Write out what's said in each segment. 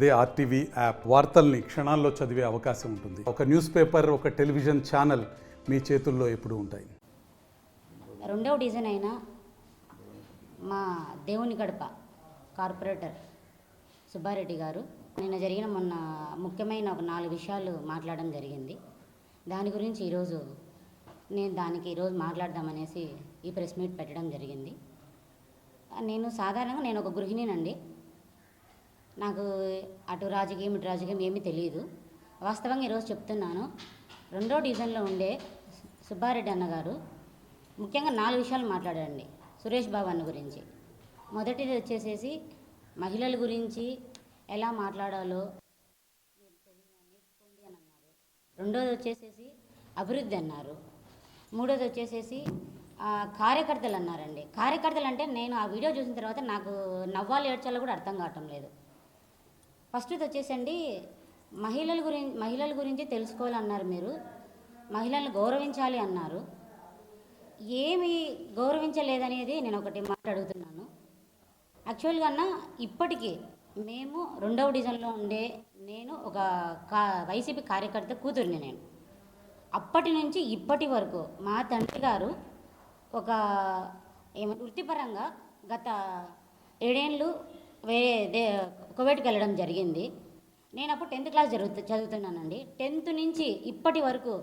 అదే RTV app వార్తల్ని క్షణాల్లో చదివే అవకాశం ఉంటుంది. ఒక న్యూస్ పేపర్, ఒక టెలివిజన్ ఛానల్ మీ చేతుల్లో ఎప్పుడూ ఉంటాయి. రెండవ డిజైన్ అయిన మా దేవుని గడప కార్పొరేటర్ సుబ్బారెడ్డి గారు నిన్న జరిగిన మొన్న ముఖ్యమైన ఒక 4 విషయాలు మాట్లాడడం జరిగింది. దాని గురించి ఈరోజు ఈరోజు మాట్లాడదామనేసి ఈ ప్రెస్ మీట్ పెట్టడం జరిగింది. సాధారణంగా నేను ఒక గృహిణినండి. నాకు అటు రాజకీయం ఇటు రాజకీయం ఏమీ తెలియదు. వాస్తవంగా ఈరోజు చెప్తున్నాను, 2వ డివిజన్లో ఉండే సుబ్బారెడ్డి అన్నగారు ముఖ్యంగా 4 విషయాలు మాట్లాడారండి సురేష్ బాబు అన్న గురించి. మొదటిది వచ్చేసేసి మహిళల గురించి ఎలా మాట్లాడాలో నేర్చుకోండి అని అన్నారు. రెండోది వచ్చేసేసి అభివృద్ధి అన్నారు. మూడోది వచ్చేసేసి కార్యకర్తలు అన్నారండి. కార్యకర్తలు అంటే నేను ఆ వీడియో చూసిన తర్వాత నాకు నవ్వాలి ఏడ్చాలో కూడా అర్థం కావటం లేదు. ఫస్ట్ వచ్చేసండి మహిళల గురించి తెలుసుకోవాలన్నారు. మీరు మహిళలను గౌరవించాలి అన్నారు. ఏమి గౌరవించలేదనేది నేను ఒకటి మాట్లాడుతున్నాను. యాక్చువల్గా ఇప్పటికీ మేము 2వ డివిజన్లో ఉండే నేను ఒక వైసీపీ కార్యకర్త కూతురిని. నేను అప్పటి నుంచి ఇప్పటి వరకు మా తండ్రి గారు ఒక వృత్తిపరంగా గత 7 ఏళ్ళు కువైట్కి వెళ్ళడం జరిగింది. నేను అప్పుడు 10th క్లాస్ చదువుతున్నానండి. 10th నుంచి ఇప్పటి వరకు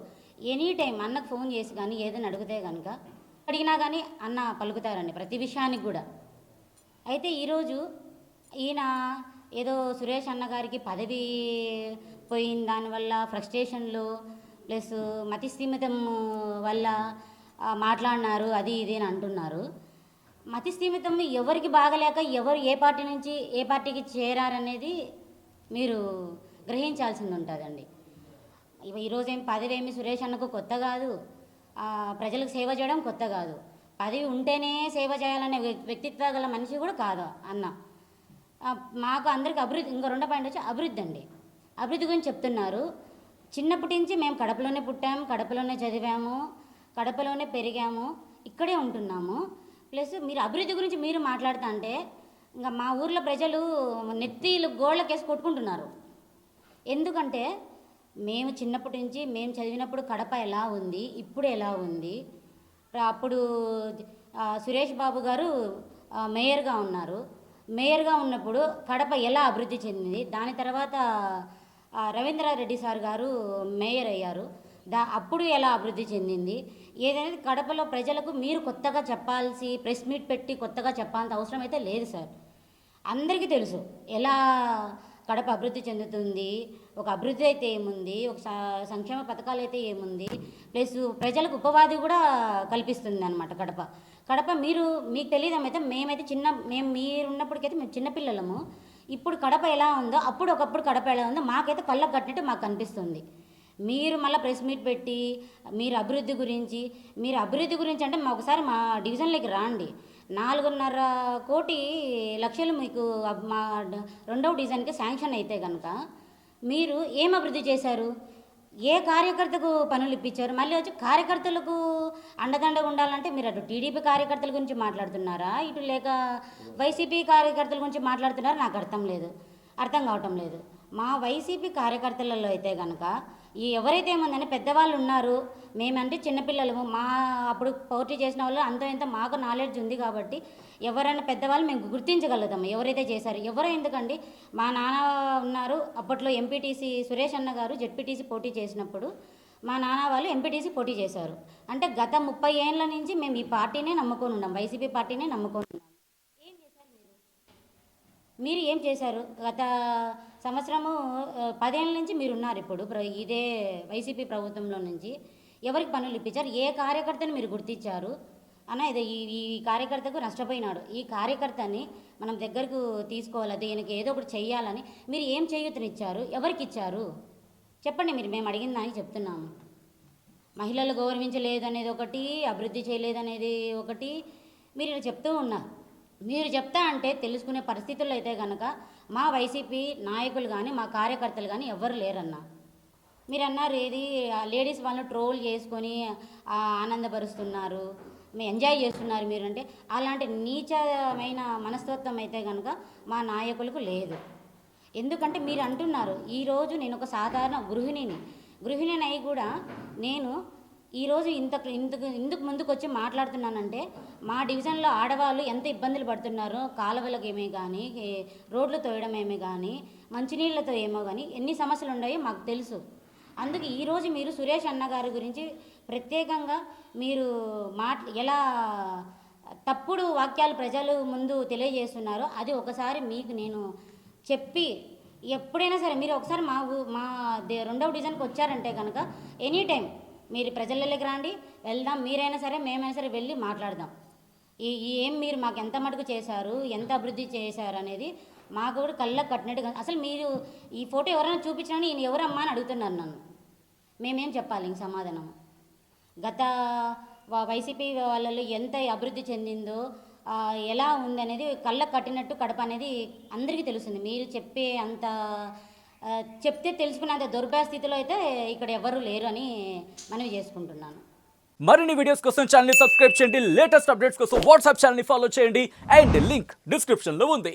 ఎనీ టైం అన్నకు ఫోన్ చేసి కానీ ఏదైనా అడిగినా కానీ అన్న పలుకుతారండి ప్రతి విషయానికి కూడా. అయితే ఈరోజు ఈయన ఏదో సురేష్ అన్న గారికి పదవి పోయిన దానివల్ల ఫ్రస్ట్రేషన్లు ప్లస్ మతి స్థిమితం వల్ల మాట్లాడినారు, అది ఇది అని అంటున్నారు. మతి స్థిమితం ఎవరికి బాగలేక ఎవరు ఏ పార్టీ నుంచి ఏ పార్టీకి చేరారనేది మీరు గ్రహించాల్సింది ఉంటుందండి. ఈరోజు పదవేమి సురేష్ అన్నకు కొత్త కాదు, ప్రజలకు సేవ చేయడం కొత్త కాదు. పదవి ఉంటేనే సేవ చేయాలనే వ్యక్తిత్వ గల మనిషి కూడా కాదు అన్న. మాకు అందరికీ అభివృద్ధి, ఇంకో 2 పాయింట్ వచ్చి అభివృద్ధి అండి. అభివృద్ధి గురించి చెప్తున్నారు. చిన్నప్పటి నుంచి మేము కడపలోనే పుట్టాము, కడపలోనే చదివాము, కడపలోనే పెరిగాము, ఇక్కడే ఉంటున్నాము. ప్లస్ మీరు అభివృద్ధి గురించి మీరు మాట్లాడుతా అంటే ఇంకా మా ఊర్లో ప్రజలు నెత్తిలు గోళ్ళకేసి కొట్టుకుంటున్నారు. ఎందుకంటే మేము చిన్నప్పటి నుంచి మేము చదివినప్పుడు కడప ఎలా ఉంది, ఇప్పుడు ఎలా ఉంది. అప్పుడు సురేష్ బాబు గారు మేయర్గా ఉన్నారు. మేయర్గా ఉన్నప్పుడు కడప ఎలా అభివృద్ధి చెందింది. దాని తర్వాత రవీంద్రారెడ్డి సార్ గారు మేయర్ అయ్యారు. అప్పుడు ఎలా అభివృద్ధి చెందింది ఏదనేది కడపలో ప్రజలకు మీరు కొత్తగా చెప్పాల్సి ప్రెస్ మీట్ పెట్టి కొత్తగా చెప్పాల్సిన అవసరం అయితే లేదు సార్. అందరికీ తెలుసు ఎలా కడప అభివృద్ధి చెందుతుంది, ఒక అభివృద్ధి అయితే ఏముంది, ఒక సంక్షేమ పథకాలు అయితే ఏముంది, ప్లస్ ప్రజలకు ఉపాధి కూడా కల్పిస్తుంది అన్నమాట కడప. మీకు తెలియదేమైతే మేము మీరున్నప్పటికైతే మేము చిన్నపిల్లలము. ఇప్పుడు కడప ఎలా ఉందో ఒకప్పుడు కడప ఎలా ఉందో మాకైతే కళ్ళకు కట్టినట్టు మాకు కనిపిస్తుంది. మీరు మళ్ళీ ప్రెస్ మీట్ పెట్టి మీరు అభివృద్ధి గురించి అంటే ఒకసారి మా డివిజన్లోకి రాండి. 4.5 కోటి లక్షలు మీకు మా 2వ డివిజన్కి శాంక్షన్ అయితే కనుక మీరు ఏం అభివృద్ధి చేశారు, ఏ కార్యకర్తకు పనులు ఇప్పించారు? మళ్ళీ వచ్చి కార్యకర్తలకు అండదండగా ఉండాలంటే మీరు అటు టీడీపీ కార్యకర్తల గురించి మాట్లాడుతున్నారా, ఇటు లేక వైసీపీ కార్యకర్తల గురించి మాట్లాడుతున్నారా? నాకు అర్థం కావటం లేదు. మా వైసీపీ కార్యకర్తలలో అయితే కనుక ఎవరైతే ఏముందని పెద్దవాళ్ళు ఉన్నారు. మేమంటే చిన్నపిల్లలము. అప్పుడు పోటీ చేసిన వాళ్ళు అంత ఇంత మాకు నాలెడ్జ్ ఉంది కాబట్టి ఎవరైనా పెద్దవాళ్ళు మేము గుర్తించగలుగుతాము ఎవరైతే చేశారు. ఎందుకండి మా నాన్న ఉన్నారు. అప్పట్లో ఎంపీటీసీ సురేష్ అన్న గారు జెడ్పీటీసీ పోటీ చేసినప్పుడు మా నాన్న వాళ్ళు ఎంపీటీసీ పోటీ చేశారు. అంటే గత 30 ఏళ్ళ నుంచి మేము ఈ పార్టీనే నమ్ముకొని ఉన్నాం, వైసీపీ పార్టీనే నమ్ముకొని ఉన్నాం. మీరు ఏం చేశారు? గత సంవత్సరము 10 ఏళ్ళ నుంచి మీరున్నారు. ఇప్పుడు ఇదే వైసీపీ ప్రభుత్వంలో నుంచి ఎవరికి పనులు ఇప్పించారు? ఏ కార్యకర్తను మీరు గుర్తించారు? ఇది ఈ కార్యకర్తకు నష్టపోయినాడు, ఈ కార్యకర్తని మనం దగ్గరకు తీసుకోవాలి, దీనికి ఏదో ఒకటి చెయ్యాలని మీరు ఏం చేయూతనిచ్చారు? ఎవరికి ఇచ్చారు చెప్పండి. మేము అడిగిన దానికి చెప్తున్నాము. మహిళలు గౌరవించలేదు అనేది ఒకటి, అభివృద్ధి చేయలేదనేది ఒకటి మీరు చెప్తూ ఉన్నారు. మీరు చెప్తా అంటే తెలుసుకునే పరిస్థితుల్లో అయితే కనుక మా వైసీపీ నాయకులు కానీ మా కార్యకర్తలు కానీ ఎవరు లేరన్నా. మీరు అన్నారు ఏది లేడీస్ వాళ్ళని ట్రోల్ చేసుకొని ఆనందపరుస్తున్నారు, ఎంజాయ్ చేస్తున్నారు మీరు అంటే, అలాంటి నీచమైన మనస్తత్వం అయితే కనుక మా నాయకులకు లేదు. ఎందుకంటే మీరు అంటున్నారు ఈరోజు నేను ఒక సాధారణ గృహిణిని అయి కూడా నేను ఈరోజు ఇందుకు ముందుకు వచ్చి మాట్లాడుతున్నానంటే మా డివిజన్లో ఆడవాళ్ళు ఎంత ఇబ్బందులు పడుతున్నారో, కాలువలకు ఏమే కానీ, రోడ్లు తోయడం ఏమే కానీ, మంచినీళ్ళతో ఏమో కానీ ఎన్ని సమస్యలు ఉన్నాయో మాకు తెలుసు. అందుకే ఈరోజు మీరు సురేష్ అన్న గారి గురించి ప్రత్యేకంగా మీరు ఎలా తప్పుడు వాక్యాలు ప్రజలు ముందు తెలియజేస్తున్నారో అది ఒకసారి మీకు నేను చెప్పి, ఎప్పుడైనా సరే మీరు ఒకసారి మా 2వ డివిజన్కి వచ్చారంటే కనుక ఎనీ టైం మీరు ప్రజలలోకి రండి, వెళ్దాం. మీరైనా సరే మేమైనా సరే వెళ్ళి మాట్లాడదాం. ఏం మీరు మాకు ఎంత మటుకు చేశారు, ఎంత అభివృద్ధి చేశారు అనేది మాకు కూడా కళ్ళకు కట్టినట్టుగా. అసలు మీరు ఈ ఫోటో ఎవరైనా చూపించినా ఈయన ఎవరమ్మా అని అడుగుతున్నారు నన్ను. మేమేం చెప్పాలి ఇంక సమాధానం? గత వైసీపీ వాళ్ళలో ఎంత అభివృద్ధి చెందిందో, ఎలా ఉందనేది కళ్ళకు కట్టినట్టు కడప అనేది అందరికీ తెలుస్తుంది. మీరు చెప్తే తెలుసుకునేంత దుర్భర అయితే ఇక్కడ ఎవరు లేరు అని మనవి చేసుకుంటున్నాను. మరిన్ని వీడియోస్ కోసం ఛానల్ ని సబ్స్క్రైబ్ చేయండి, లేటెస్ట్ అప్డేట్స్ కోసం వాట్సాప్ ఛానల్ ని ఫాలో చేయండి అండ్ లింక్ డిస్క్రిప్షన్ లో ఉంది.